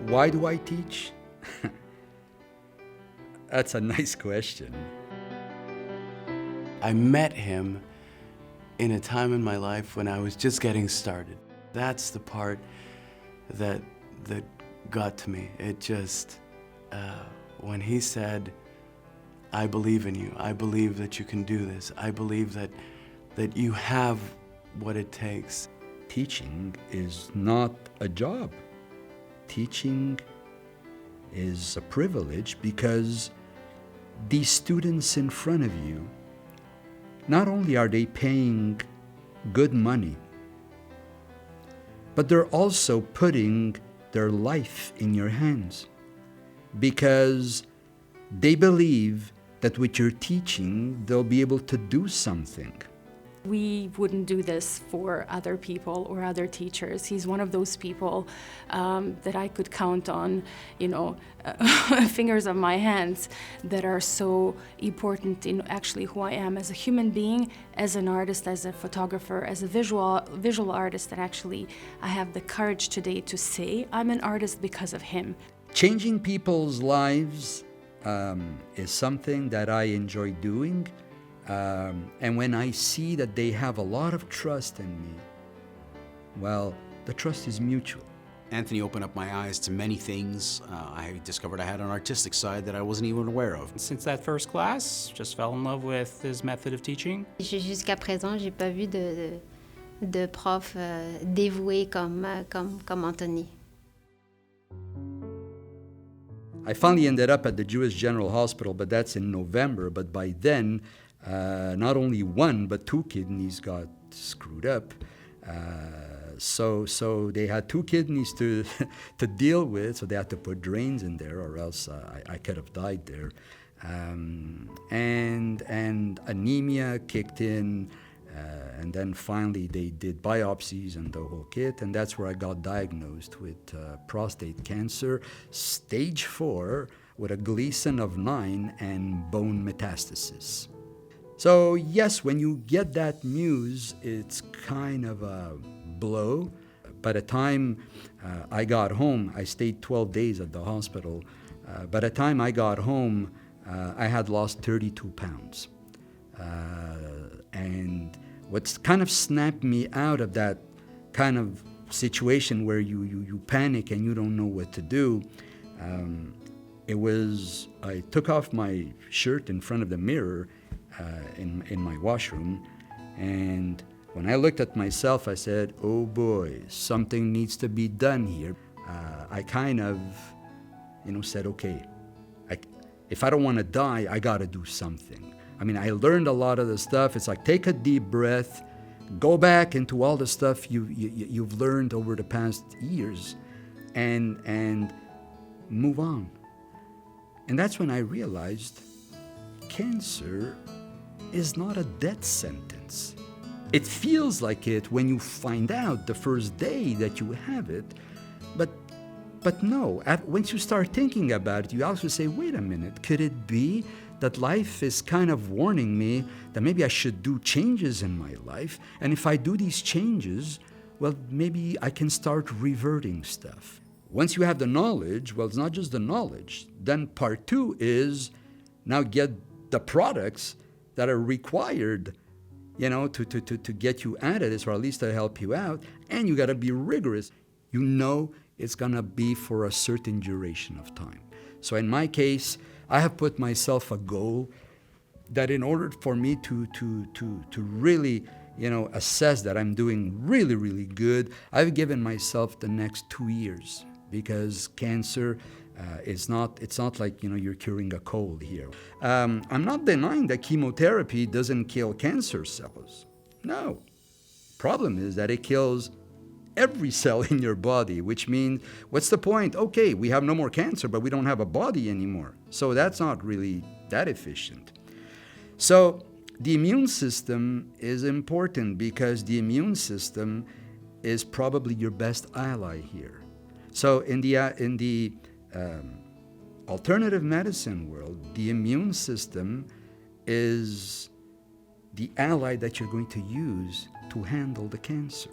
Why do I teach? That's a nice question. I met him in a time in my life when I was just getting started. That's the part that got to me. It just, when he said, I believe in you, I believe that you can do this, I believe that you have what it takes. Teaching is not a job. Teaching is a privilege because these students in front of you, not only are they paying good money, but they're also putting their life in your hands because they believe that with your teaching, they'll be able to do something. We wouldn't do this for other people or other teachers. He's one of those people that I could count on, fingers of my hands, that are so important in actually who I am as a human being, as an artist, as a photographer, as a visual artist, and actually I have the courage today to say I'm an artist because of him. Changing people's lives is something that I enjoy doing. And when I see that they have a lot of trust in me, well, the trust is mutual. Anthony opened up my eyes to many things. I discovered I had an artistic side that I wasn't even aware of. Since that first class, just fell in love with his method of teaching. Jusqu'à présent, j'ai pas vu de prof dévoué comme Anthony. I finally ended up at the Jewish General Hospital, but that's in November. But by then, not only one, but two kidneys got screwed up. So they had two kidneys to deal with, so they had to put drains in there, or else I could have died there. And anemia kicked in, and then finally they did biopsies and the whole kit, and that's where I got diagnosed with prostate cancer, stage 4, with a Gleason of 9 and bone metastasis. So yes, when you get that news, it's kind of a blow. By the time I got home, I stayed 12 days at the hospital. By the time I got home, I had lost 32 pounds. And what's kind of snapped me out of that kind of situation where you panic and you don't know what to do, it was I took off my shirt in front of the mirror in my washroom, and when I looked at myself, I said, oh boy, something needs to be done here. I kind of, said, okay, if I don't want to die, I got to do something. I mean, I learned a lot of the stuff. It's like, take a deep breath, go back into all the stuff you've learned over the past years, and move on. And that's when I realized cancer is not a death sentence. It feels like it when you find out the first day that you have it, but no, once you start thinking about it, you also say, wait a minute, could it be that life is kind of warning me that maybe I should do changes in my life, and if I do these changes, well, maybe I can start reverting stuff. Once you have the knowledge, well, it's not just the knowledge. Then part 2 is now get the products that are required, to get you out of this, or at least to help you out. And you got to be rigorous. It's going to be for a certain duration of time. So in my case, I have put myself a goal that in order for me to really, assess that I'm doing really, really good, I've given myself the next 2 years, because cancer it's not like, you're curing a cold here. I'm not denying that chemotherapy doesn't kill cancer cells. No. Problem is that it kills every cell in your body, which means, what's the point? Okay, we have no more cancer, but we don't have a body anymore. So that's not really that efficient. So the immune system is important, because the immune system is probably your best ally here. So in the alternative medicine world, the immune system is the ally that you're going to use to handle the cancer.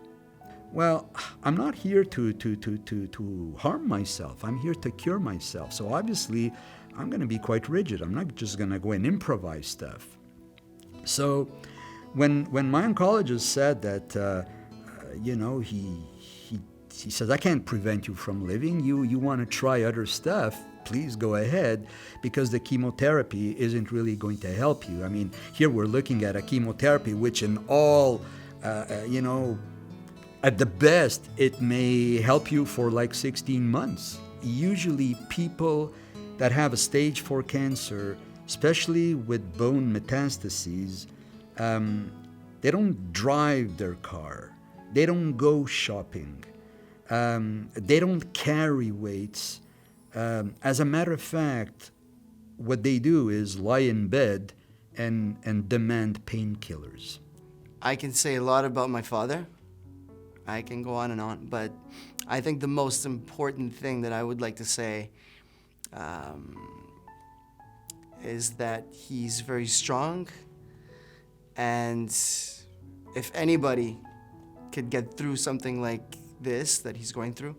Well, I'm not here to harm myself. I'm here to cure myself. So obviously, I'm going to be quite rigid. I'm not just going to go and improvise stuff. So when my oncologist said that, he says, I can't prevent you from living. You want to try other stuff, please go ahead, because the chemotherapy isn't really going to help you. I mean, here we're looking at a chemotherapy which in all, at the best, it may help you for like 16 months. Usually people that have a stage 4 cancer, especially with bone metastases, they don't drive their car. They don't go shopping. They don't carry weights. As a matter of fact, what they do is lie in bed and demand painkillers. I can say a lot about my father. I can go on and on, but I think the most important thing that I would like to say is that he's very strong, and if anybody could get through something like this that he's going through,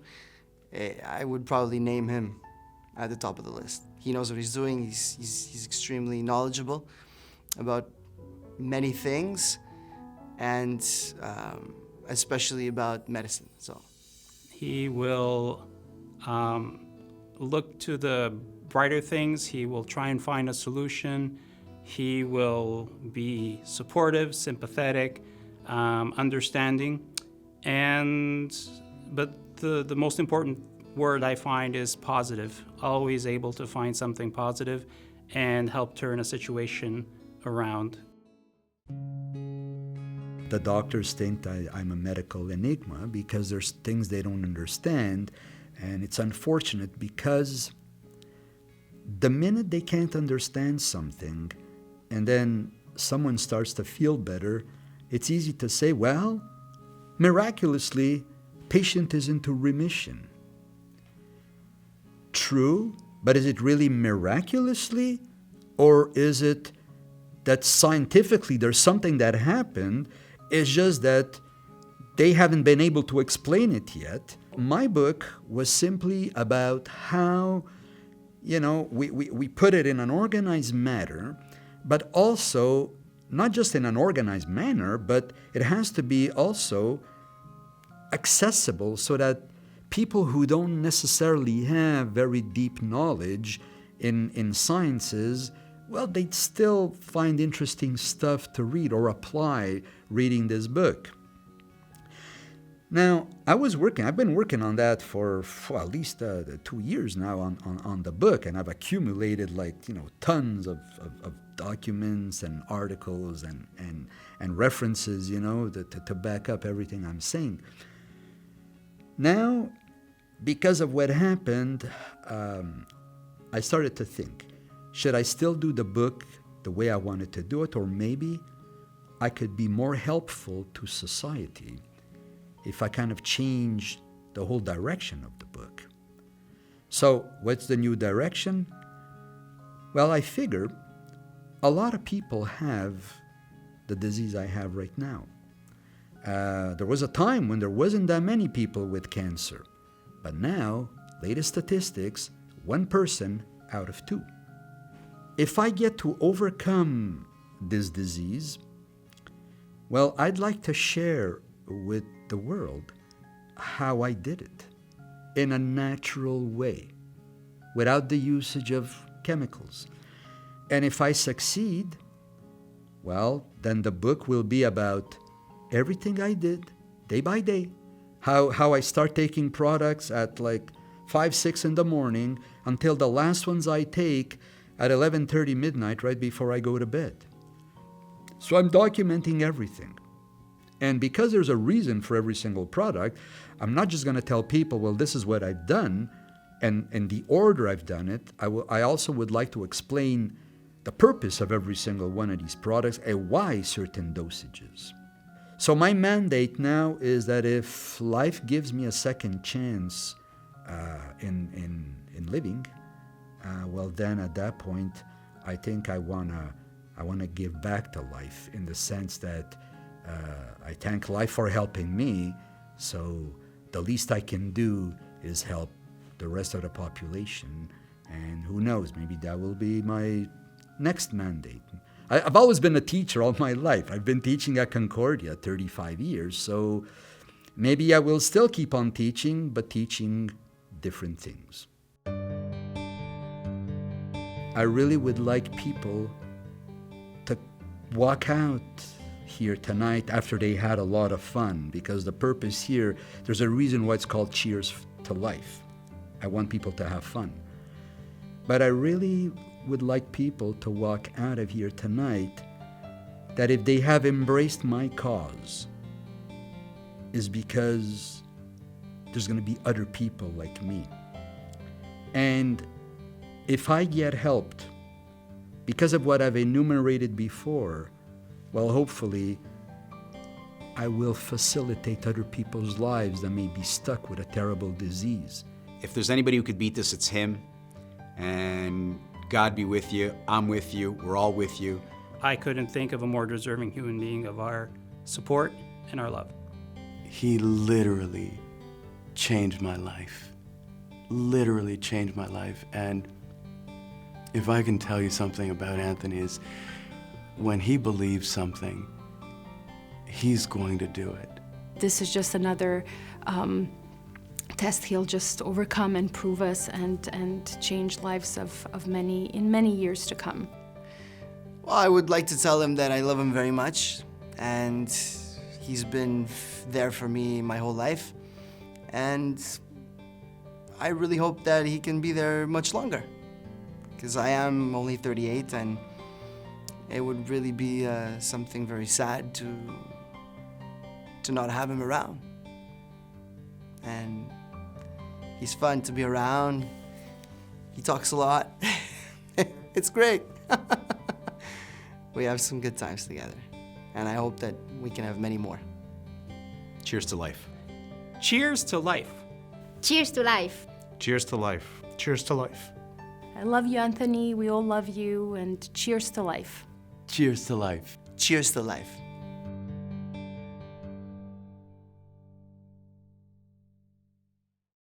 I would probably name him at the top of the list. He knows what he's doing. He's extremely knowledgeable about many things, and especially about medicine. So he will look to the brighter things. He will try and find a solution. He will be supportive, sympathetic, understanding, but the most important word I find is positive. Always able to find something positive and help turn a situation around. The doctors think that I'm a medical enigma because there's things they don't understand, and it's unfortunate because the minute they can't understand something and then someone starts to feel better, it's easy to say, well, miraculously, patient is into remission. True, but is it really miraculously? Or is it that scientifically there's something that happened? It's just that they haven't been able to explain it yet. My book was simply about how, we put it in an organized manner, but also not just in an organized manner, but it has to be also accessible so that people who don't necessarily have very deep knowledge in sciences, well, they'd still find interesting stuff to read or apply reading this book. Now, I've been working on that for at least 2 years now on the book, and I've accumulated tons of documents and articles and references, to back up everything I'm saying. Now, because of what happened, I started to think, should I still do the book the way I wanted to do it, or maybe I could be more helpful to society if I kind of changed the whole direction of the book? So, what's the new direction? Well, I figure a lot of people have the disease I have right now. There was a time when there wasn't that many people with cancer. But now, latest statistics, 1 person out of 2. If I get to overcome this disease, well, I'd like to share with the world how I did it in a natural way, without the usage of chemicals. And if I succeed, well, then the book will be about everything I did, day by day, how I start taking products at 5, 6 in the morning until the last ones I take at 11:30 midnight, right before I go to bed. So I'm documenting everything. And because there's a reason for every single product, I'm not just going to tell people, well, this is what I've done, and in the order I've done it. I also would like to explain the purpose of every single one of these products and why certain dosages. So my mandate now is that if life gives me a second chance in living, well, then at that point, I think I wanna give back to life in the sense that I thank life for helping me, So the least I can do is help the rest of the population. And who knows, maybe that will be my next mandate. I've always been a teacher all my life. I've been teaching at Concordia 35 years, so maybe I will still keep on teaching, but teaching different things. I really would like people to walk out here tonight after they had a lot of fun, because the purpose here, there's a reason why it's called Cheers to Life. I want people to have fun. But I really would like people to walk out of here tonight that if they have embraced my cause, is because there's going to be other people like me. And if I get helped because of what I've enumerated before, well, hopefully I will facilitate other people's lives that may be stuck with a terrible disease. If there's anybody who could beat this, it's him. And God be with you. I'm with you. We're all with you. I couldn't think of a more deserving human being of our support and our love. He literally changed my life. Literally changed my life. And if I can tell you something about Anthony, is when he believes something, he's going to do it. This is just another test he'll just overcome and prove us and change lives of many in many years to come. Well, I would like to tell him that I love him very much, and he's been there for me my whole life, and I really hope that he can be there much longer, because I am only 38, and it would really be something very sad to not have him around. And he's fun to be around. He talks a lot. It's great. We have some good times together. And I hope that we can have many more. Cheers to life. Cheers to life. Cheers to life. Cheers to life. Cheers to life. I love you, Anthony. We all love you, and cheers to life. Cheers to life. Cheers to life.